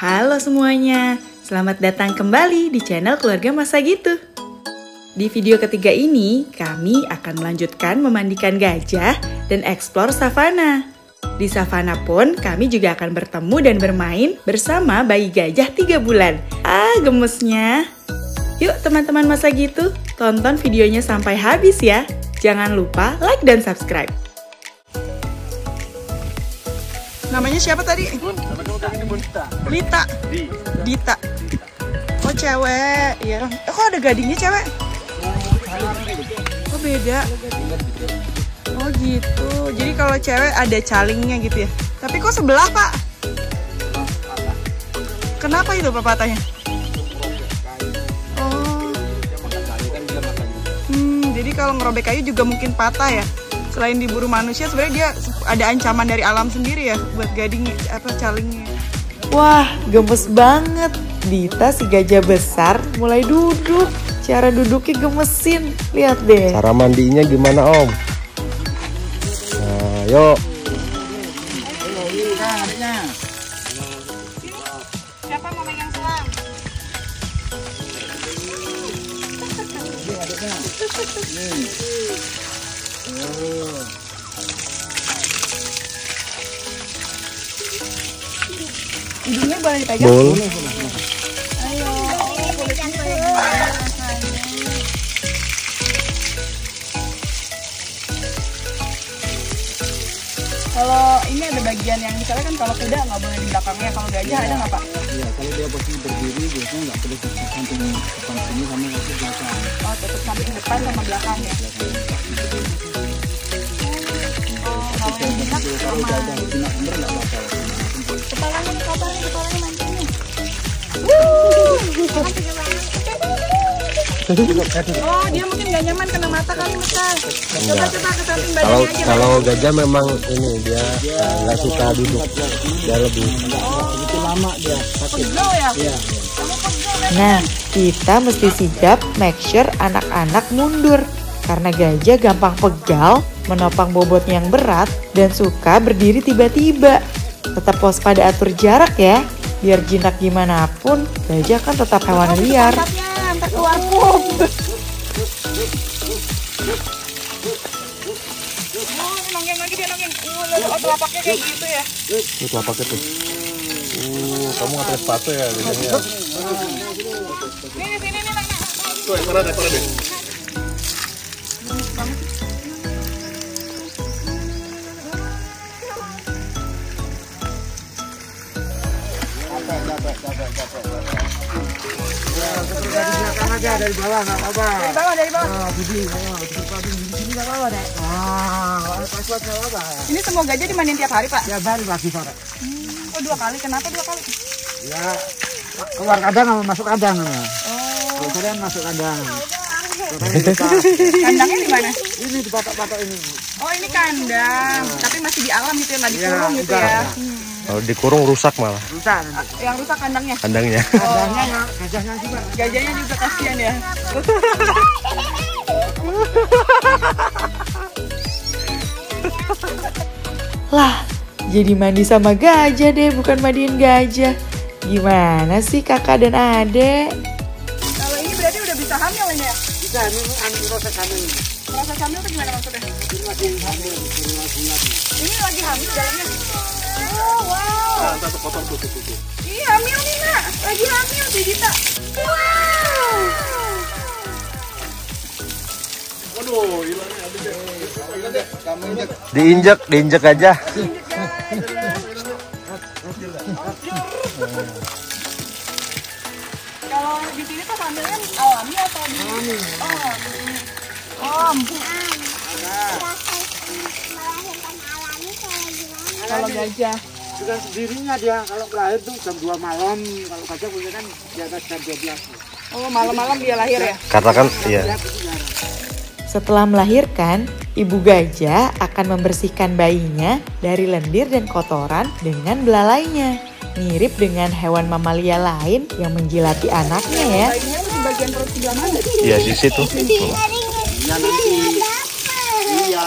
Halo semuanya, selamat datang kembali di channel Keluarga Masa Gitu. Di video ketiga ini, kami akan melanjutkan memandikan gajah dan eksplor savana. Di savana pun, kami juga akan bertemu dan bermain bersama bayi gajah 3 bulan. Gemesnya. Yuk teman-teman Masa Gitu, tonton videonya sampai habis ya. Jangan lupa like dan subscribe. Namanya siapa tadi? Lita. Dita. Oh cewek, ya. Kok ada gadingnya cewek? Oh beda. Oh gitu. Jadi kalau cewek ada calingnya gitu ya. Tapi kok sebelah pak? Kenapa itu papatanya? Oh. Jadi kalau ngerobek kayu juga mungkin patah ya. Selain diburu manusia, sebenarnya dia ada ancaman dari alam sendiri ya buat gading calingnya. Wah, gemes banget. Dita si gajah besar mulai duduk. Cara duduknya gemesin. Lihat deh. Cara mandinya gimana Om? Nah, yuk. Siapa mau megang selang? Hidungnya boleh dipegang? Boleh. Ayo, kalau ini ada bagian yang misalnya kan kalau kuda nggak boleh di belakangnya, kalau gajah ada nggak pak? Iya, kalau dia posisi berdiri biasanya nggak boleh tutup samping depan sini sama ke belakang. Oh, tutup samping depan sama belakang ya? Oh, kalau yang jinak Kalau sama. udah jinak bener nggak apa-apa. Kepalanya nih, kepalanya mancing nih. Oh, dia mungkin nggak nyaman kena mata kali mesar. Coba ke samping badannya aja. Kalau gajah memang ini dia nggak suka duduk, dia lebih. Begitu lama dia sakit. Pegel ya? Iya. Nah, kita mesti sigap make sure anak-anak mundur. Karena gajah gampang pegal, menopang bobotnya yang berat, dan suka berdiri tiba-tiba. Tetap waspada atur jarak ya. Biar jinak gimana pun, gajah kan tetap hewan liar. Ntar keluar pup. Nonggeng lagi dia nonggeng. Telapaknya kayak gitu ya. Itu telapaknya tuh. Kamu nggak pakai sepatu ya? Nih, sini nih, nak. Tuh, ekor deh. Aja dari bawah nggak apa-apa. Dari bawah. Ah, di sini nggak apa-apa deh. Pas-pas nggak apa-apa. Ini semua gajah dimandiin tiap hari, Pak? Ya baru pagi sore. Oh, 2 kali. Kenapa 2 kali? Ya keluar kandang sama masuk kandang. Oh. Kalau kalian masuk kandang. Kandangnya di mana? Ini di patok-patok ini. Oh, ini kandang. Tapi masih di alam gitu ya, nggak dikurung gitu enggak, ya. enggak. Kalau dikurung rusak malah Rusak nanti. Yang rusak kandangnya? kandangnya. Kandangnya gajahnya juga. Gajahnya juga kasihan ya. Lah, jadi mandi sama gajah deh, bukan mandiin gajah. Gimana sih kakak dan adek? Kalau ini berarti udah bisa hamil ini ya? Bisa, ini proses hamil. Proses hamil itu gimana maksudnya? Ini lagi hamil, Ini lagi hamil dalamnya? Oh, wow. Satu kotor tuh. Ih, hamil nih nak. Lagi hamil si Dita. Wow. Waduh, hilangnya ada. Diinjek aja. Kalau di sini tuh hamilnya alami atau di? Alami. Oh. Kalau gajah dengan sendirinya dia kalau lahir tuh jam 2 malam, kalau gajah punya kan di atas jam 12. oh malam-malam dia lahir ya? Katakan iya. Setelah melahirkan, ibu gajah akan membersihkan bayinya dari lendir dan kotoran dengan belalainya. Mirip dengan hewan mamalia lain yang menjilati anaknya ya. Bayinya tuh di bagian perut sebelah mana? Iya di situ. Ya nanti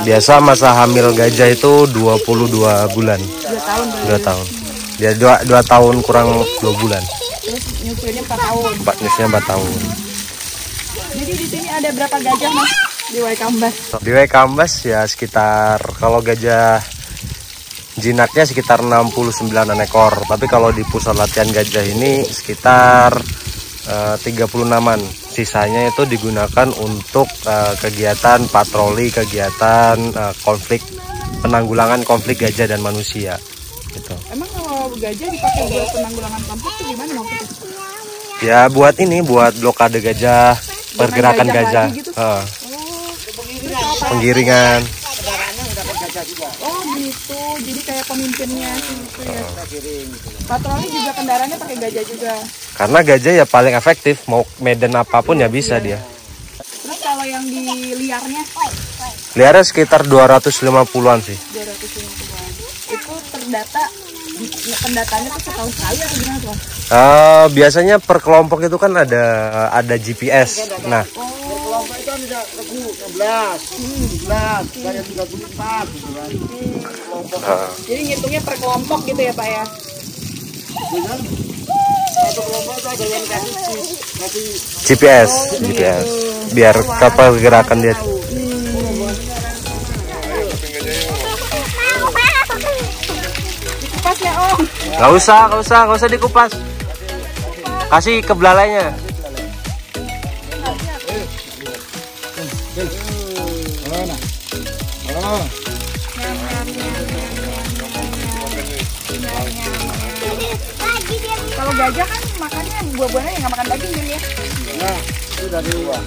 Biasa masa hamil gajah itu 22 bulan. 2 tahun. 2 tahun. Dia 2 tahun kurang 2 bulan. Terus nyusuinnya 4 tahun. Nyusunya 4 tahun. Jadi di sini ada berapa gajah Mas di Waikambas? Di Waikambas ya sekitar, kalau gajah jinaknya sekitar 69 ekor. Tapi kalau di pusat latihan gajah ini sekitar 36-an. Sisanya itu digunakan untuk kegiatan patroli, kegiatan penanggulangan konflik gajah dan manusia. Gitu. Emang kalau gajah dipakai buat penanggulangan konflik itu gimana maksudnya? Ya buat blokade gajah, pergerakan gajah. Gitu? Penggiringan. Oh gitu, jadi kayak pemimpinnya gitu ya. Patroli juga kendaraannya pakai gajah juga. Karena gajah ya paling efektif, mau medan apapun ya bisa dia. Terus kalau yang di liarnya? Liarnya sekitar 250-an sih. 250-an. Itu terdata, pendataannya tuh setahun sekali atau gimana tuh? Biasanya per kelompok itu kan ada GPS. Nah, Kelompok itu ada 16, 17, kayak 34 gitu kan. Jadi ngitungnya per kelompok gitu ya Pak ya? Dengan satu kelompok itu ada yang kasih GPS, biar kapal gerakan dia. Dikupas ya Om? Nggak usah dikupas. Kasih ke belalainya. Kalau gajah kan makannya buah-buahnya nggak makan daging kan ya? Nah, itu dari luar.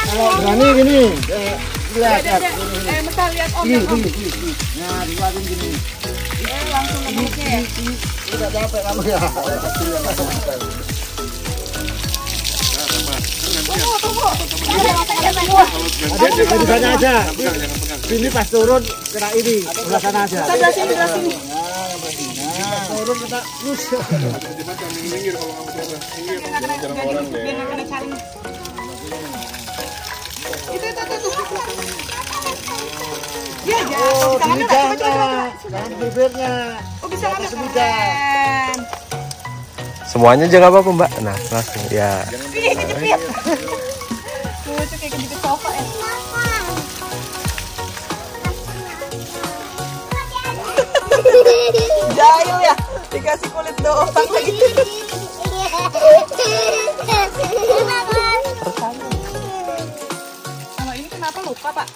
Kalau berani gini, lihat. Bentar lihat Om. Ini. Nah, dikeluarin gini. Langsung ngebuknya ya? Udah capek kamu ya. Tunggu. Ada di sana aja. Sini pas turun kena ini, sebelah sana aja. Sebelah sini. Nah, turun kita lus. Biar nggak kena saling. Itu. Ya, Oh, bisa ngambil nggak? Coba. jangan bibirnya. Oh, bisa ngambil Sebida. keren. Semuanya aja nggak apa-apa Mbak. Nah langsung ya. Ih, kejepit. Lucu kayak kejepit sofa ya. Jahil ya, dikasih kulit doang lagi. Kalau ini kenapa luka Pak?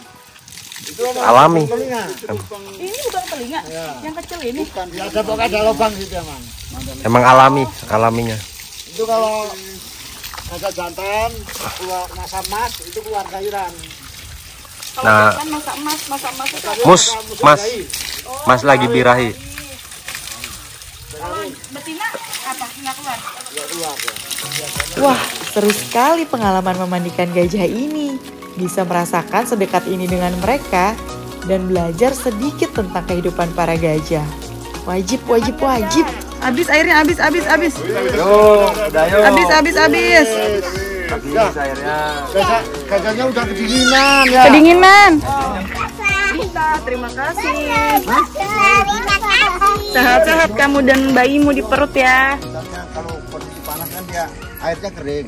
Alami. Ini bukan telinga, yang kecil ini. Ada pokoknya ada lubang gitu emang. Emang alaminya. Itu kalau ada jantan keluar masa emas itu keluar cairan. Kalau Nah. kan masa emas itu apa? Mas lagi birahi. Kalau betina apa? Nggak keluar? Wah, seru sekali pengalaman memandikan gajah ini. Bisa merasakan sedekat ini dengan mereka dan belajar sedikit tentang kehidupan para gajah. Wajib. Habis airnya, habis. Yo, Habis. airnya. Gajahnya udah kedinginan ya. Kedinginan. Terima kasih. Sehat-sehat kamu dan bayimu di perut ya. Misalnya kalau kondisi panas kan dia airnya kering.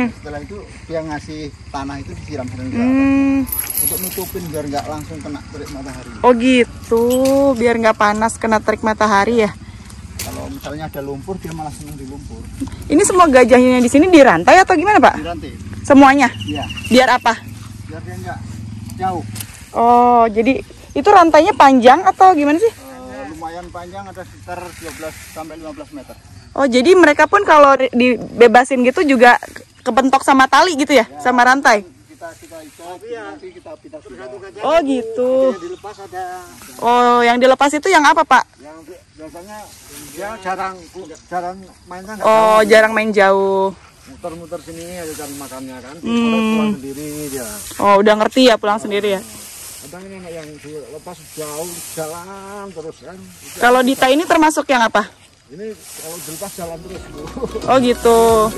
Setelah itu dia ngasih tanah itu disiram sering untuk nutupin biar nggak langsung kena terik matahari. Oh gitu, biar nggak panas kena terik matahari ya. Kalau misalnya ada lumpur dia malah senang di lumpur. Ini semua gajahnya di sini dirantai atau gimana Pak? Dirantai. Semuanya? Iya. Biar apa? Biar dia nggak jauh. Oh, jadi itu rantainya panjang atau gimana sih? Lumayan panjang, ada sekitar 12 sampai 15 meter. Oh, jadi mereka pun kalau dibebasin gitu juga kepentok sama tali gitu ya, sama rantai? Kita ikat, nanti kita pindah. Oh gitu. Yang dilepas ada. Oh, yang dilepas itu yang apa Pak? Yang biasanya dia jarang mainnya. Oh, jarang main jauh. Muter-muter sini ada cari makannya kan. Pulang sendiri dia. Oh, udah ngerti ya pulang sendiri ya. Kadang ini yang dilepas jauh jalan terus kan. Kalau Dita ini termasuk yang apa? Ini kalau dilepas jalan terus. Oh gitu.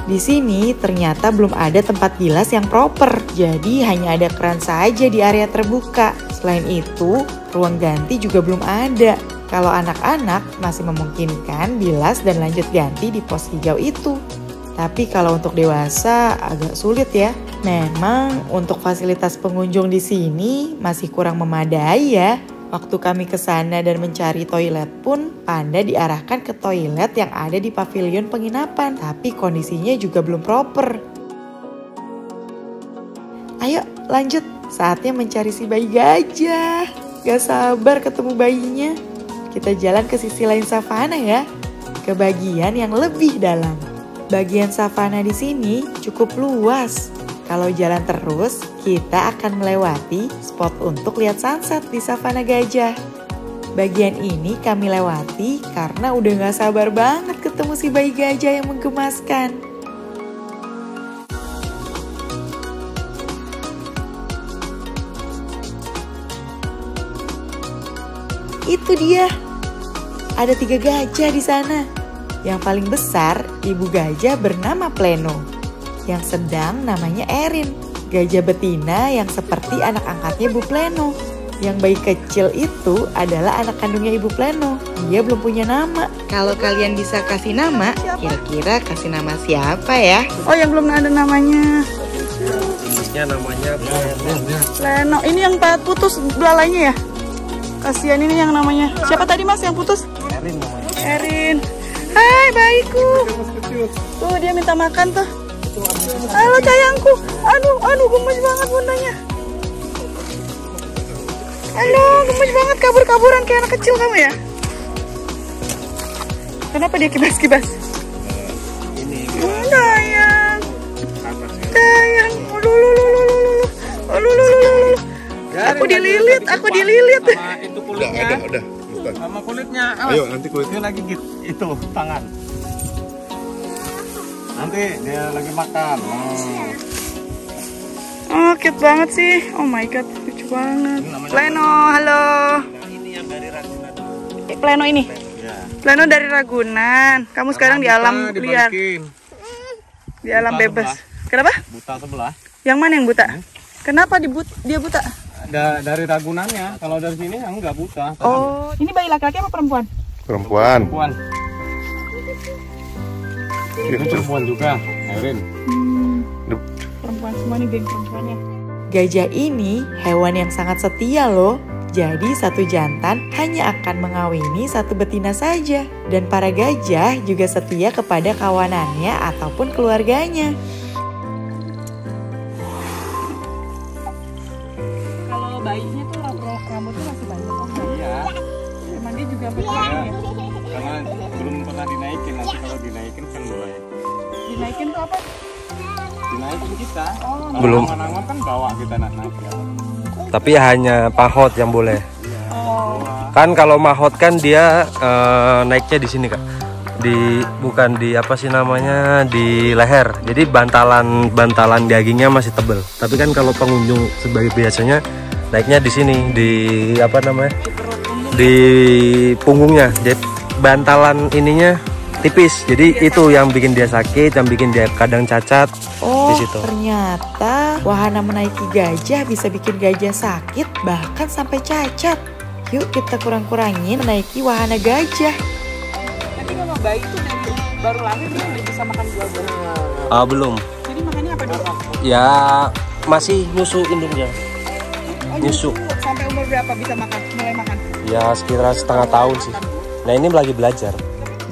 Di sini ternyata belum ada tempat bilas yang proper, jadi hanya ada keran saja di area terbuka. Selain itu, ruang ganti juga belum ada. Kalau anak-anak masih memungkinkan bilas dan lanjut ganti di pos hijau itu. Tapi kalau untuk dewasa agak sulit ya. Memang untuk fasilitas pengunjung di sini masih kurang memadai ya. Waktu kami ke sana dan mencari toilet pun, Panda diarahkan ke toilet yang ada di pavilion penginapan. Tapi kondisinya juga belum proper. Ayo lanjut, saatnya mencari si bayi gajah. Gak sabar ketemu bayinya. Kita jalan ke sisi lain savana ya, ke bagian yang lebih dalam. Bagian savana di sini cukup luas. Kalau jalan terus, kita akan melewati spot untuk lihat sunset di savana gajah. Bagian ini kami lewati karena udah gak sabar banget ketemu si bayi gajah yang menggemaskan. Itu dia. Ada 3 gajah di sana. Yang paling besar, ibu gajah bernama Pleno. Yang sedang namanya Erin. Gajah betina yang seperti anak angkatnya Bu Pleno. Yang bayi kecil itu adalah anak kandungnya Ibu Pleno. Dia belum punya nama. Kalau kalian bisa kasih nama, kira-kira kasih nama siapa ya? Oh, yang belum ada namanya. Jenisnya namanya Pleno. Ini yang putus belalainya ya? Kasihan ini yang namanya. Siapa tadi Mas yang putus? Erin namanya. Erin. Hai bayiku. Tuh dia minta makan tuh. Halo sayangku. Aduh gemes banget bundanya. Aduh gemes banget, kabur-kaburan kayak anak kecil kamu ya. Kenapa dia kibas-kibas? Ini Sayang. Sayang. Aku dililit. Sama itu kulitnya. Udah. Sama kulitnya. Ayo nanti kulitnya lagi gitu. Itu tangan. Nanti dia lagi makan. Oh, cute banget sih. Oh my god, lucu banget. Pleno, halo. Ini yang dari Ragunan. Pleno ini. Ya. Pleno dari Ragunan. Kamu sekarang di alam liar. Di alam bebas. Kenapa? Buta sebelah. Yang mana yang buta? Kenapa dia buta? Dari Ragunannya. Kalau dari sini enggak buta. Oh, ini bayi laki-laki apa perempuan? Perempuan. Perempuan. Itu perempuan juga, Erin. Perempuan semua nih, geng perempuannya. Gajah ini hewan yang sangat setia loh. Jadi satu jantan hanya akan mengawini satu betina saja. Dan para gajah juga setia kepada kawanannya ataupun keluarganya. Kalau bayinya tuh rambutnya masih banyak. Iya. Emang dia juga berkeluarga ya? Karena belum pernah dinaikin. Nanti kalau dinaikin kan mulai. Dinaikin tuh apa? Dinaikin kita. Oh, Belum. Angan-angan kan bawa kita naik. Tapi hanya pahot yang boleh. oh. Kan kalau mahot kan dia naiknya di sini Kak. Bukan di apa sih namanya, di leher. Jadi bantalan dagingnya masih tebal. Tapi kan kalau pengunjung sebagai biasanya naiknya di sini, di apa namanya? Di punggungnya. Jadi bantalan ininya tipis. Jadi itu yang bikin dia sakit, yang bikin dia kadang cacat. Oh, di situ. ternyata wahana menaiki gajah bisa bikin gajah sakit bahkan sampai cacat. Yuk kita kurang-kurangin menaiki wahana gajah. Tapi kalau bayi itu dari baru lahir dia udah bisa makan buah-buahan. Belum. Jadi makannya apa dulu? Ya masih nyusu induknya. Nyusu. Sampai umur berapa bisa makan? Mulai makan? Ya sekitar setengah tahun sih. Nah ini lagi belajar.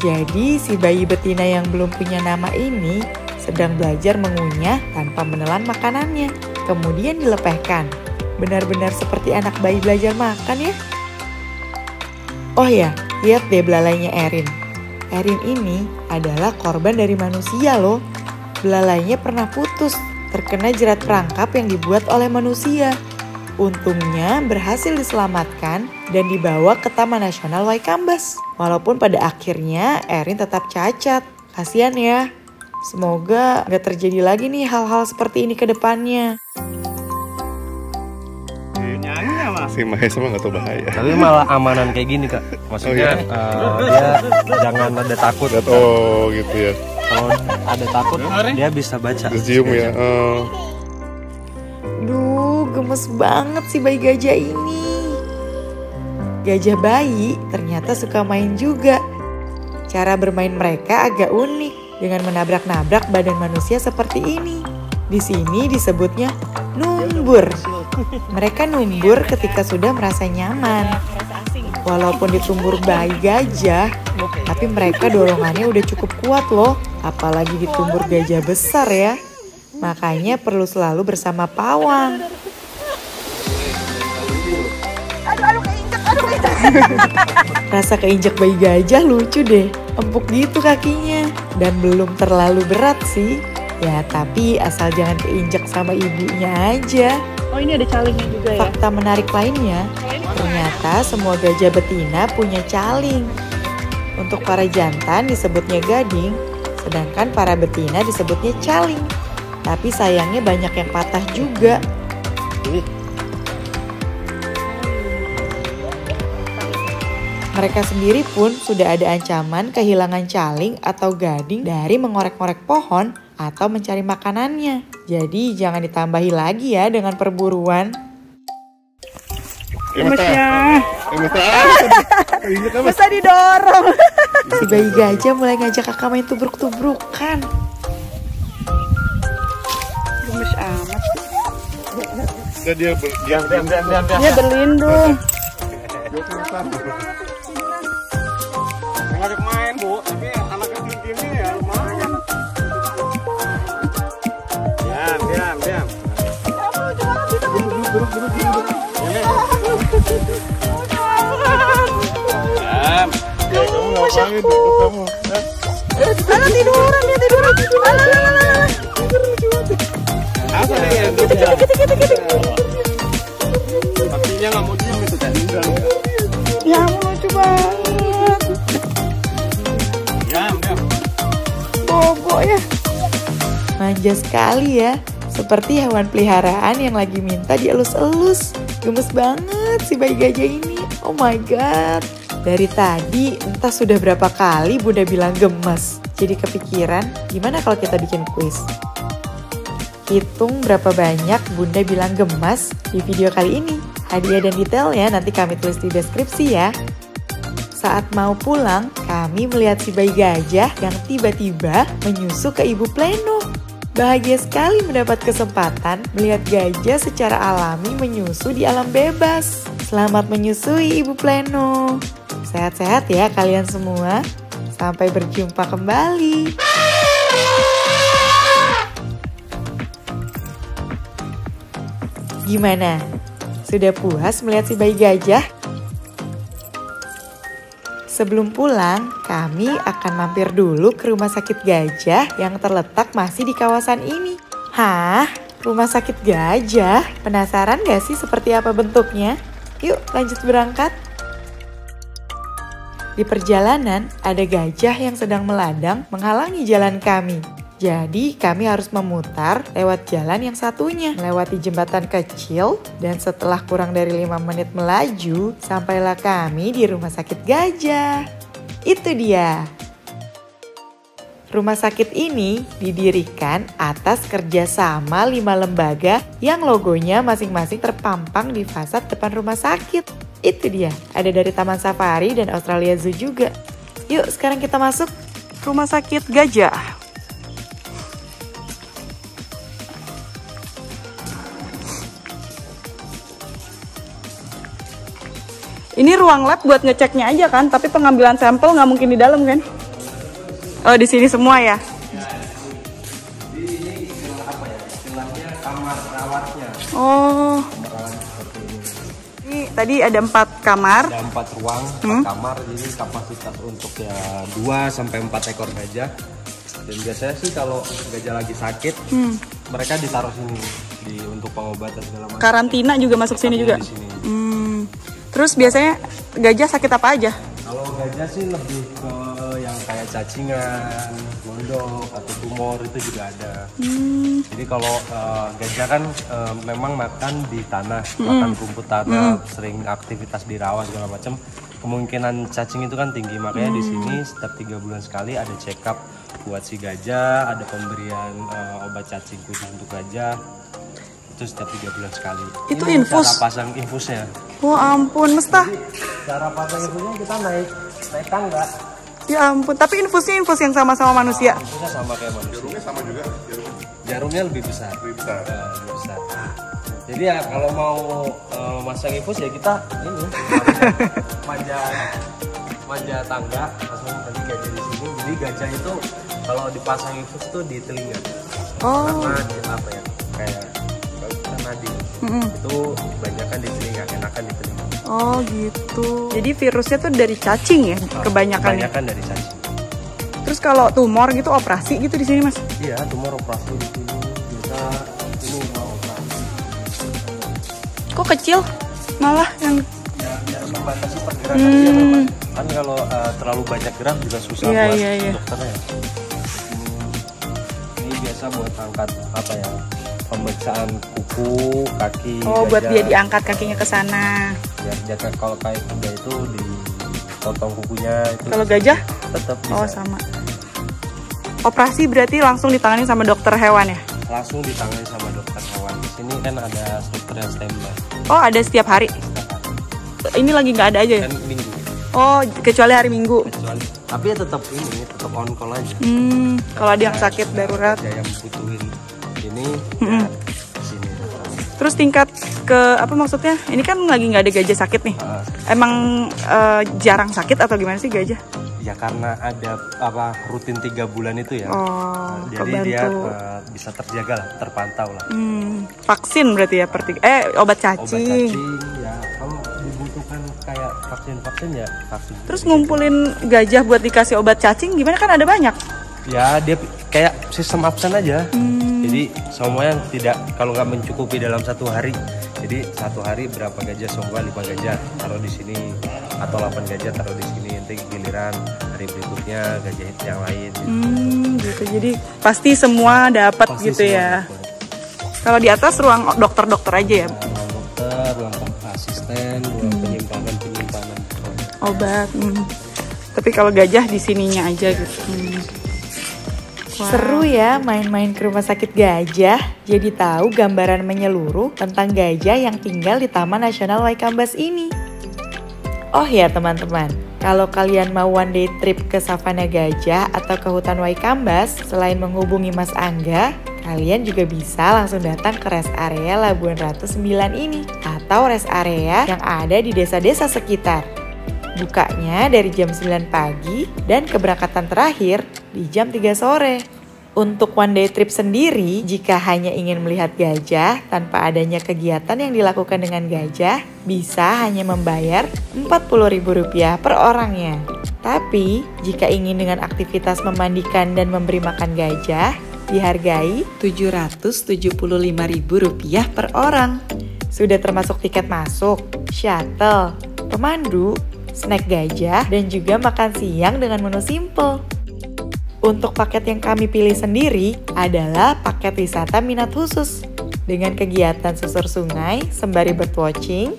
Jadi si bayi betina yang belum punya nama ini sedang belajar mengunyah tanpa menelan makanannya. Kemudian dilepehkan. Benar-benar seperti anak bayi belajar makan ya. Oh ya, lihat deh belalainya Erin. Erin ini adalah korban dari manusia loh. Belalainya pernah putus, terkena jerat perangkap yang dibuat oleh manusia. Untungnya berhasil diselamatkan dan dibawa ke Taman Nasional Waikambas. Walaupun pada akhirnya Erin tetap cacat. Kasian ya. Semoga gak terjadi lagi nih hal-hal seperti ini ke depannya. Nyanyi mas. Si Mahesa mah nggak tahu bahaya. Tapi malah amanan kayak gini Kak. Maksudnya dia jangan ada takut. Oh gitu ya. Kalau ada takut dia bisa baca. Tercium ya. Duh, gemes banget si bayi gajah ini. Gajah bayi ternyata suka main juga. Cara bermain mereka agak unik dengan menabrak-nabrak badan manusia seperti ini. Di sini disebutnya numbur. Mereka numbur ketika sudah merasa nyaman. Walaupun ditumbur bayi gajah, tapi mereka dorongannya udah cukup kuat loh. Apalagi ditumbur gajah besar ya. Makanya perlu selalu bersama pawang. Rasa keinjak bayi gajah lucu deh. Empuk gitu kakinya. Dan belum terlalu berat sih. Ya tapi asal jangan keinjak sama ibunya aja. Oh ini ada calingnya juga ya? Fakta menarik lainnya, ternyata semua gajah betina punya caling. Untuk para jantan disebutnya gading, sedangkan para betina disebutnya caling. Tapi sayangnya banyak yang patah juga. Mereka sendiri pun sudah ada ancaman kehilangan caling atau gading dari mengorek-ngorek pohon atau mencari makanannya. Jadi jangan ditambahi lagi ya dengan perburuan. Masa didorong. Si bayi gajah mulai ngajak kakak main tubruk-tubrukan. Gemes amat. Dia Dia berlindung. ngajak main Bu, tapi anak kecil gini ya lumayan. Diam. Tiduran. Apa ya? Pastinya nggak mau diam itu kan? Ya lucu banget. Diam. Bobo ya. Manja sekali ya. Seperti hewan peliharaan yang lagi minta dielus-elus. Gemes banget si bayi gajah ini. Oh my god. Dari tadi entah sudah berapa kali Bunda bilang gemes. Jadi kepikiran gimana kalau kita bikin kuis. Hitung berapa banyak Bunda bilang gemas di video kali ini. Hadiah dan detailnya nanti kami tulis di deskripsi ya. Saat mau pulang, kami melihat si bayi gajah yang tiba-tiba menyusu ke ibu Pleno. Bahagia sekali mendapat kesempatan melihat gajah secara alami menyusu di alam bebas. Selamat menyusui Ibu Pleno. Sehat-sehat ya kalian semua. Sampai berjumpa kembali. Gimana? Sudah puas melihat si bayi gajah? Sebelum pulang, kami akan mampir dulu ke rumah sakit gajah yang terletak masih di kawasan ini. Hah? Rumah sakit gajah? Penasaran gak sih seperti apa bentuknya? Yuk lanjut berangkat. Di perjalanan, ada gajah yang sedang meladang menghalangi jalan kami. Jadi kami harus memutar lewat jalan yang satunya, melewati jembatan kecil, dan setelah kurang dari 5 menit melaju, sampailah kami di rumah sakit gajah. Itu dia. Rumah sakit ini didirikan atas kerjasama 5 lembaga yang logonya masing-masing terpampang di fasad depan rumah sakit. Itu dia, ada dari Taman Safari dan Australia Zoo juga. Yuk sekarang kita masuk Rumah sakit gajah. Ini ruang lab buat ngeceknya aja kan, tapi pengambilan sampel nggak mungkin di dalam kan? Oh di sini semua ya? Ini apa ya? Istilahnya kamar rawatnya. Oh. Ini tadi ada 4 kamar. Ada 4 ruang, 4 kamar, jadi kapasitas untuk ya 2 sampai 4 ekor gajah. Dan biasanya sih kalau gajah lagi sakit, mereka ditaruh sini untuk pengobatan segala macam. Karantina juga masuk sini juga. Di sini. Terus biasanya gajah sakit apa aja? Kalau gajah sih lebih ke yang kayak cacingan, gondok atau tumor itu juga ada. Jadi kalau gajah kan memang makan di tanah, makan rumput tanah, sering aktivitas di rawa segala macam. Kemungkinan cacing itu kan tinggi, makanya di sini setiap 3 bulan sekali ada check up buat si gajah, ada pemberian obat cacing khusus untuk gajah. Itu setiap 3 bulan sekali. Itu ini infus? cara pasang infusnya. Oh ampun, Mesta. Cara pasang infusnya kita naik tangga. Ya ampun, tapi infusnya infus yang sama-sama manusia. Infusnya sama kayak manusia. Jarumnya sama juga. Jarumnya lebih besar. Lebih besar. Jadi ya kalau mau masang infus ya kita ini manja tangga, langsung tadi gajah di sini. Jadi gajah itu kalau dipasang infus tuh di telinga. Karena apa ya? Kayak nadi. Itu kebanyakan di telinga, enakan di telinga. Oh gitu. Jadi virusnya tuh dari cacing ya, kebanyakan. Kebanyakan dari cacing. Terus kalau tumor gitu operasi gitu di sini, Mas? Iya, tumor operasi di sini. Kita ini mau operasi. Kok kecil? Malah yang Ya membatasi pergerakan dia, Bapak. Kan kalau terlalu banyak gerak juga susah buat dokternya. Ini biasa buat angkat apa ya? Pemeriksaan kuku, kaki. Oh, gajah. buat dia diangkat kakinya ke sana. Biar jaga kalau kayak kuda itu dipotong kukunya itu. Kalau gajah? Tetap bisa. Oh, sama. Operasi berarti langsung ditangani sama dokter hewan ya? Langsung ditangani sama dokter hewan. Di sini kan ada dokter yang standby. Oh, ada setiap hari? Ini lagi nggak ada aja ya? Kan minggu. Oh, kecuali hari Minggu. Kecuali. Tapi ya tetap on call aja. Kalau ada yang sakit darurat. Ada yang butuhin ini ya, sini. Terus tingkat ke apa maksudnya? Ini kan lagi nggak ada gajah sakit nih. Emang jarang sakit atau gimana sih gajah? Ya karena ada rutin 3 bulan itu ya. Oh, jadi kebantu. dia bisa terjaga lah, terpantau lah. Vaksin berarti ya obat cacing. Obat cacing ya kalau dibutuhkan kayak vaksin ya vaksin. Terus ngumpulin gajah buat dikasih obat cacing gimana, kan ada banyak? Ya dia kayak sistem absen aja. Jadi semuanya tidak, kalau nggak mencukupi dalam 1 hari. Jadi 1 hari berapa gajah, semua 5 gajah taruh di sini atau 8 gajah taruh di sini. Nanti giliran hari berikutnya gajah yang lain. Gitu. Jadi pasti semua dapat Pasti gitu semua ya. dapat. Kalau di atas ruang dokter-dokter aja ya. Ruang dokter, ruang asisten, ruang penyimpanan Obat. Tapi kalau gajah di sininya aja gitu. Wow. Seru ya main-main ke rumah sakit gajah. Jadi tahu gambaran menyeluruh tentang gajah yang tinggal di Taman Nasional Waikambas ini. Oh ya teman-teman, kalau kalian mau one day trip ke Savana Gajah atau ke hutan Waikambas, selain menghubungi Mas Angga, kalian juga bisa langsung datang ke rest area Labuan Ratu 9 ini atau rest area yang ada di desa-desa sekitar. Bukanya dari jam 9 pagi dan keberangkatan terakhir di jam 3 sore. Untuk one day trip sendiri, jika hanya ingin melihat gajah tanpa adanya kegiatan yang dilakukan dengan gajah, bisa hanya membayar Rp40.000 per orangnya. Tapi, jika ingin dengan aktivitas memandikan dan memberi makan gajah, dihargai Rp775.000 per orang. Sudah termasuk tiket masuk, shuttle, pemandu, snack gajah, dan juga makan siang dengan menu simple. Untuk paket yang kami pilih sendiri adalah paket wisata minat khusus dengan kegiatan susur sungai sembari birdwatching,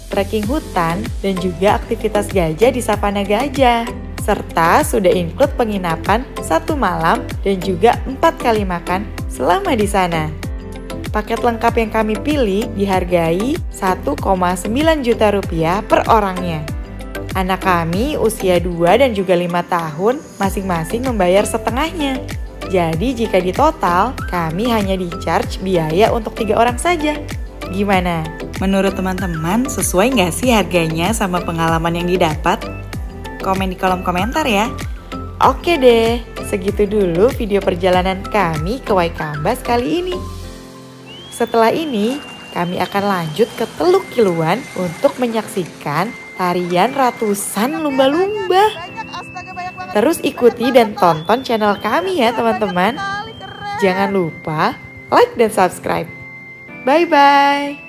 trekking hutan, dan juga aktivitas gajah di Savana Gajah. Serta sudah include penginapan 1 malam dan juga 4 kali makan selama di sana. Paket lengkap yang kami pilih dihargai Rp1,9 juta per orangnya. Anak kami usia 2 dan juga 5 tahun masing-masing membayar setengahnya. Jadi jika di total, kami hanya di-charge biaya untuk 3 orang saja. Gimana? Menurut teman-teman, sesuai nggak sih harganya sama pengalaman yang didapat? Komen di kolom komentar ya. Oke deh, segitu dulu video perjalanan kami ke Waikambas kali ini. Setelah ini, kami akan lanjut ke Teluk Kiluan untuk menyaksikan tarian ratusan lumba-lumba. Terus ikuti dan tonton channel kami ya teman-teman. Jangan lupa like dan subscribe. Bye-bye.